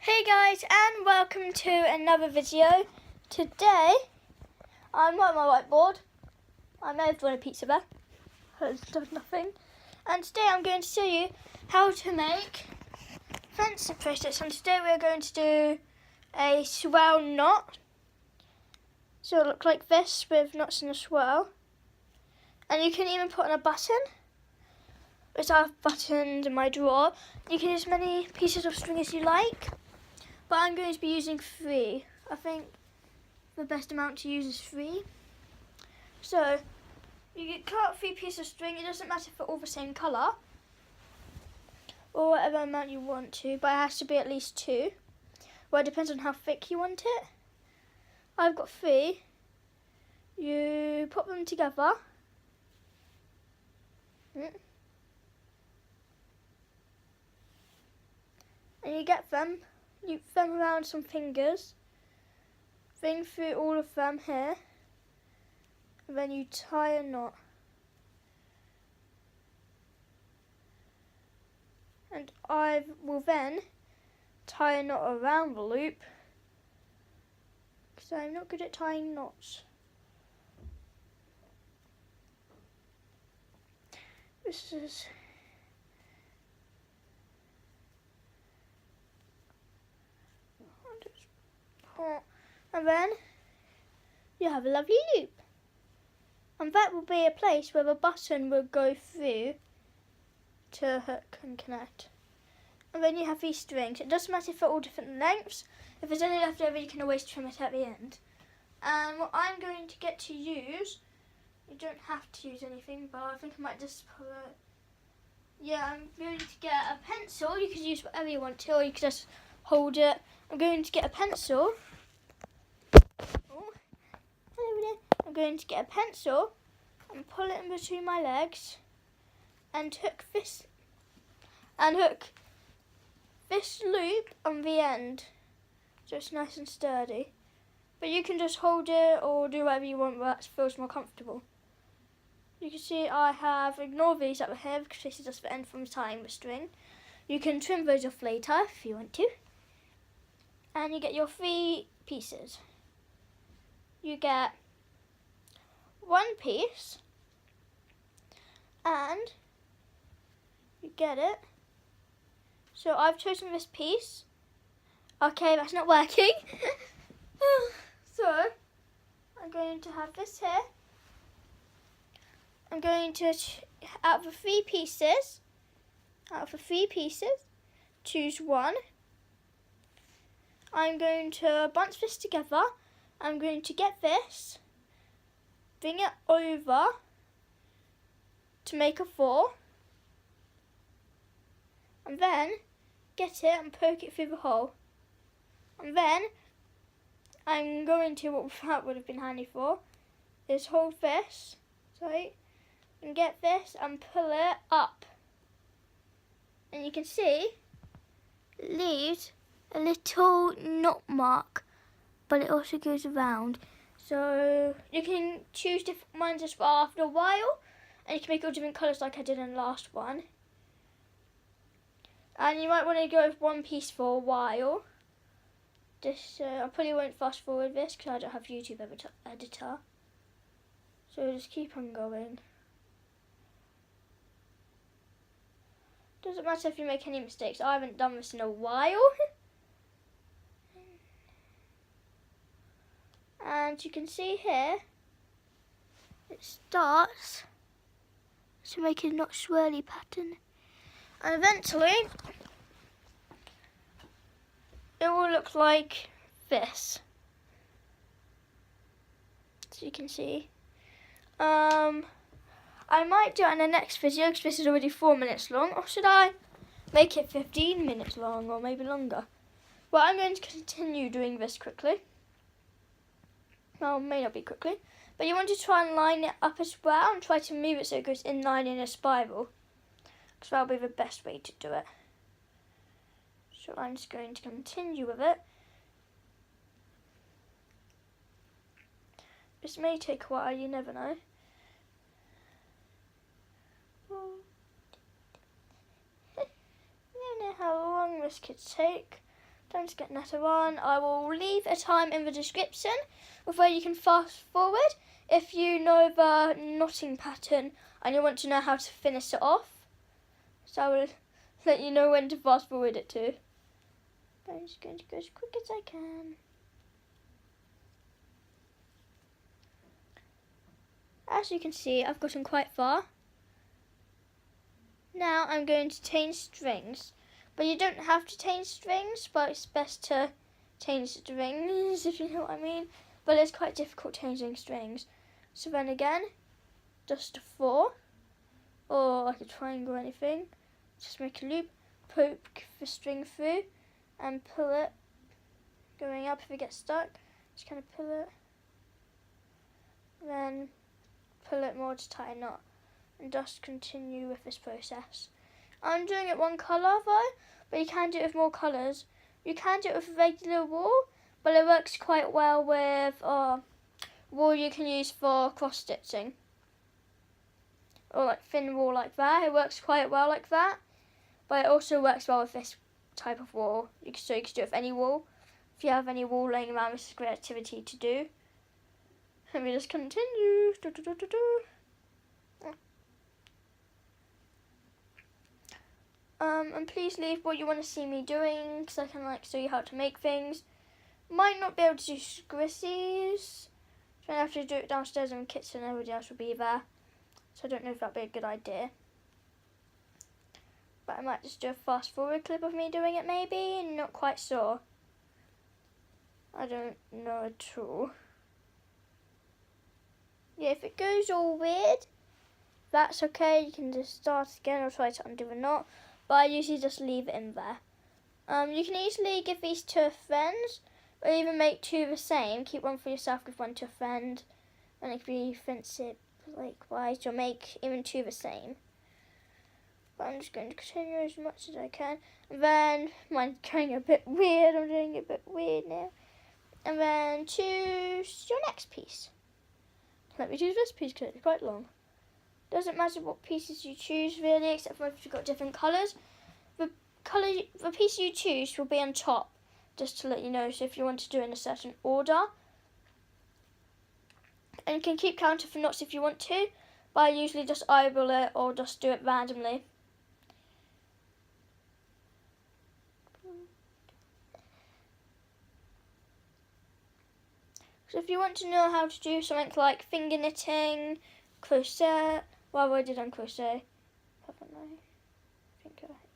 Hey guys, and welcome to another video. Today, I'm not on my whiteboard. I may have drawn a pizza there. It's done nothing. And today I'm going to show you how to make friendship bracelets. And today we're going to do a swirl knot. So it'll look like this with knots in a swirl. And you can even put on a button, which I have buttons in my drawer. You can use as many pieces of string as you like. But I'm going to be using 3. I think the best amount to use is 3. So you get cut 3 pieces of string. It doesn't matter if they're all the same colour or whatever amount you want to, but it has to be at least 2. Well, it depends on how thick you want it. I've got 3. You put them together. And you get them. Loop them around some fingers, bring through all of them here, and then you tie a knot. And I will then tie a knot around the loop, because I'm not good at tying knots. This is... And then you have a lovely loop. And that will be a place where the button will go through to hook and connect. And then you have these strings. It doesn't matter if they're all different lengths. If there's any left over, you can always trim it at the end. And what I'm going to get to use, you don't have to use anything, but I think I might just put it. Yeah, I'm going to get a pencil. You can use whatever you want to, or you can just hold it. I'm going to get a pencil. I'm going to get a pencil and pull it in between my legs and hook this loop on the end, so it's nice and sturdy. But you can just hold it or do whatever you want that feels more comfortable. You can see I have ignored these up here because this is just the end from tying the string. You can trim those off later if you want to. And you get your 3 pieces. You get 1 piece, and you get it. So I've chosen this piece. Okay, that's not working. So I'm going to have this here. I'm going to, out of the 3 pieces, choose 1. I'm going to bunch this together. I'm going to get this, bring it over to make a 4, and then get it and poke it through the hole. And then I'm going to, what that would have been handy for, is hold this, and get this and pull it up. And you can see it leaves a little knot mark, but it also goes around. So you can choose different ones as well after a while, and you can make all different colours like I did in the last one. And you might want to go with 1 piece for a while. Just I probably won't fast forward this because I don't have YouTube editor. So just keep on going. Doesn't matter if you make any mistakes. I haven't done this in a while. And you can see here, it starts to make a not swirly pattern. And eventually, it will look like this. So you can see. I might do it in the next video because this is already 4 minutes long. Or should I make it 15 minutes long or maybe longer? Well, I'm going to continue doing this quickly. Well, may not be quickly, but you want to try and line it up as well and try to move it so it goes in line in a spiral, because that'll be the best way to do it. So I'm just going to continue with it. This may take a while, you never know. I don't know how long this could take, Don't get another one. I will leave a time in the description of where you can fast forward if you know the knotting pattern and you want to know how to finish it off. So I will let you know when to fast forward it to. I'm just going to go as quick as I can. As you can see, I've gotten quite far. Now I'm going to change strings. But you don't have to change strings, but it's best to change strings, if you know what I mean. But it's quite difficult changing strings. So then again, just a 4, or like a triangle or anything. Just make a loop, poke the string through, and pull it, going up if it gets stuck. Just kind of pull it, then pull it more to tighten up, and just continue with this process. I'm doing it one colour though, but you can do it with more colours. You can do it with regular wool, but it works quite well with wool you can use for cross stitching. Or like thin wool like that, it works quite well like that. But it also works well with this type of wool. So you can do it with any wool. If you have any wool laying around, this is a great activity to do. Let me just continue. And please leave what you want to see me doing, because I can like show you how to make things. Might not be able to do squishies, so I have to do it downstairs in the kitchen. Everybody else will be there, so I don't know if that'd be a good idea. But I might just do a fast forward clip of me doing it, maybe. Not quite sure. I don't know at all. Yeah, if it goes all weird, that's okay. You can just start again or try to undo a knot. But I usually just leave it in there. You can easily give these to friends, or even make 2 the same. Keep one for yourself, give one to a friend, and it can be offensive likewise. You'll make even 2 the same. But I'm just going to continue as much as I can. And then mine's going a bit weird. I'm doing it a bit weird now. And then choose your next piece. Let me choose this piece because it's quite long. Doesn't matter what pieces you choose really, except for if you've got different colours. The piece you choose will be on top, just to let you know. So if you want to do it in a certain order, and you can keep counting for knots if you want to, but I usually just eyeball it or just do it randomly. So if you want to know how to do something like finger knitting, crochet, well, I did on crochet, haven't I?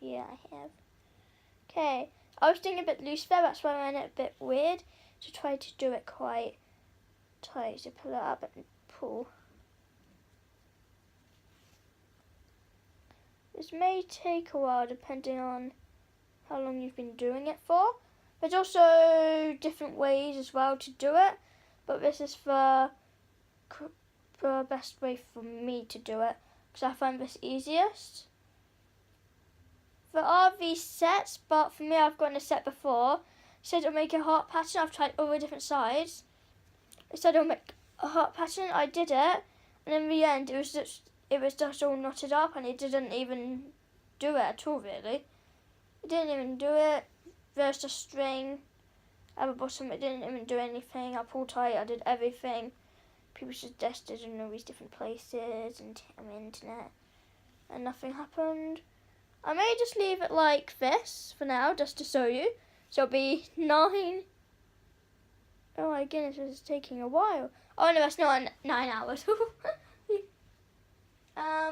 Yeah, I have. Okay, I was doing a bit loose there, that's why I made it a bit weird. So try to do it quite tight, so pull it up and pull. This may take a while depending on how long you've been doing it for. There's also different ways as well to do it, but this is the best way for me to do it, because I find this easiest. There are these sets, but for me I've gotten a set before. It said it'll make a heart pattern. I've tried all the different sides. It said it'll make a heart pattern. I did it, and in the end it was just all knotted up, and it didn't even do it at all really. It didn't even do it. There's just string at the bottom. It didn't even do anything. I pulled tight. I did everything. People suggested in all these different places and on the internet, and nothing happened. I may just leave it like this for now, just to show you. So it'll be 9. Oh my goodness, this is taking a while. Oh no, that's not 9 hours. Now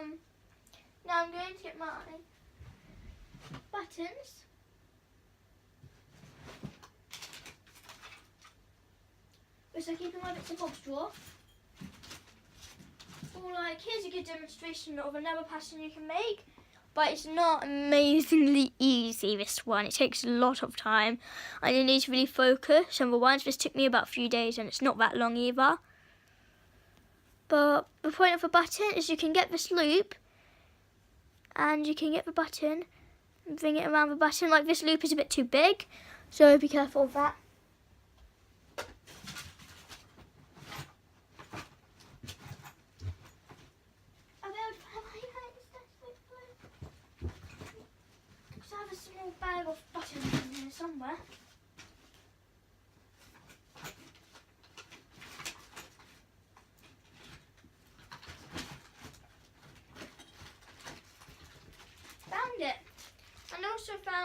I'm going to get my buttons. Which I keep in my bits and bobs drawer. Or like, here's a good demonstration of another pattern you can make. But it's not amazingly easy, this one. It takes a lot of time. And you need to really focus. And the ones, this took me about a few days and it's not that long either. But the point of a button is you can get this loop. And you can get the button and bring it around the button. Like this loop is a bit too big. So be careful of that. Bag of buttons in here somewhere.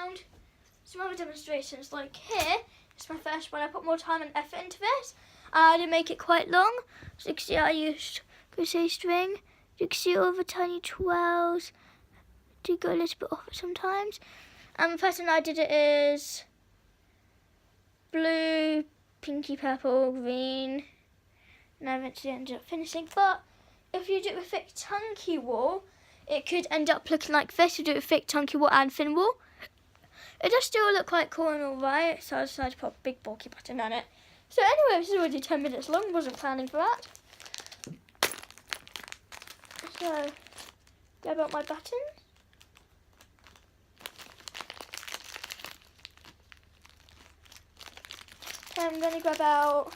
around some other demonstrations. Like here, it's my first one. I put more time and effort into this. I did make it quite long. So you can see I used crochet string. You can see all the tiny twirls. Do go a little bit off it sometimes. And the pattern I did it is blue, pinky purple, green. And I eventually ended up finishing. But if you do it with thick chunky wool, it could end up looking like this. You do it with thick chunky wool and thin wool. It does still look quite cool and alright, so I decided to put a big bulky button on it. So anyway, this is already 10 minutes long, wasn't planning for that. So, grab out my buttons. I'm going to grab out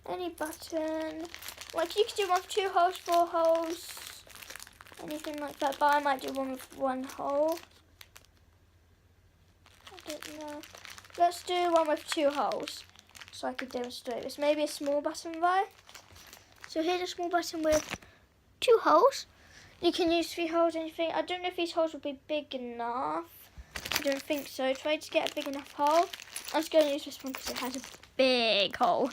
any button. Like you could do one with 2 holes, 4 holes, anything like that, but I might do one with 1 hole. I don't know. Let's do one with 2 holes so I can demonstrate this. Maybe a small button though. So here's a small button with 2 holes. You can use 3 holes, anything. I don't know if these holes will be big enough. I don't think so. Try to get a big enough hole. I'm just going to use this one because it has a big hole.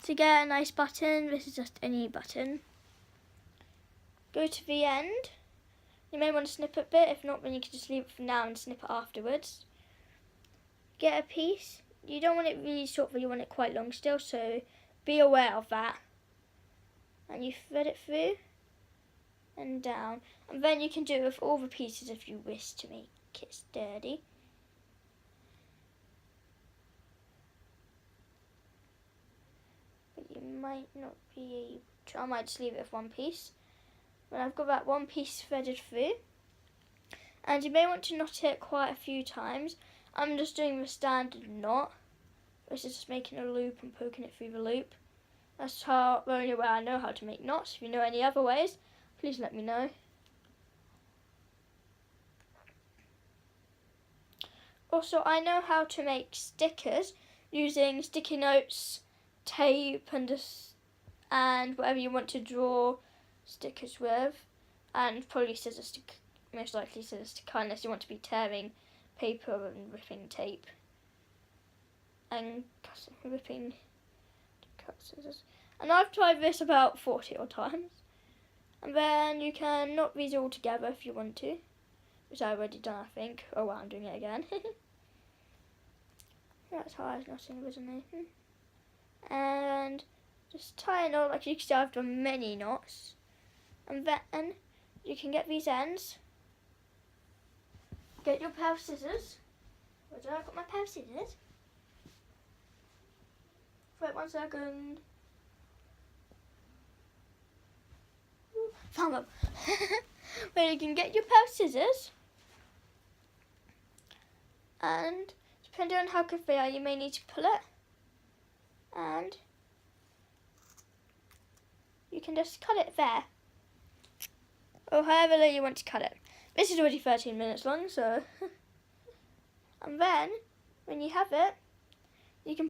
To get a nice button, this is just any button. Go to the end. You may want to snip it a bit. If not, then you can just leave it for now and snip it afterwards. Get a piece. You don't want it really short, but you want it quite long still, so be aware of that. And you thread it through and down. And then you can do it with all the pieces if you wish to make it sturdy. But you might not be able to. I might just leave it with one piece. When I've got that one piece threaded through. And you may want to knot it quite a few times. I'm just doing the standard knot, which is just making a loop and poking it through the loop. That's the only way I know how to make knots. If you know any other ways, please let me know. Also, I know how to make stickers using sticky notes, tape, and whatever you want to draw stickers with, and probably scissors to, most likely scissors to cut, unless you want to be tearing paper and ripping tape and ripping to cut scissors. And I've tried this about 40 odd times. And then you can knot these all together if you want to, which I've already done, I think. Oh wow, I'm doing it again. That's how I was knotting originally. And just tie a knot. Like you can see, I've done many knots. And then you can get these ends. Get your pair of scissors. Where did I got my pair of scissors? Wait 1 second. Found them. Where you can get your pair of scissors. And depending on how good they are, you may need to pull it. And you can just cut it there. Or however you want to cut it. This is already 13 minutes long, so. And then, when you have it, you can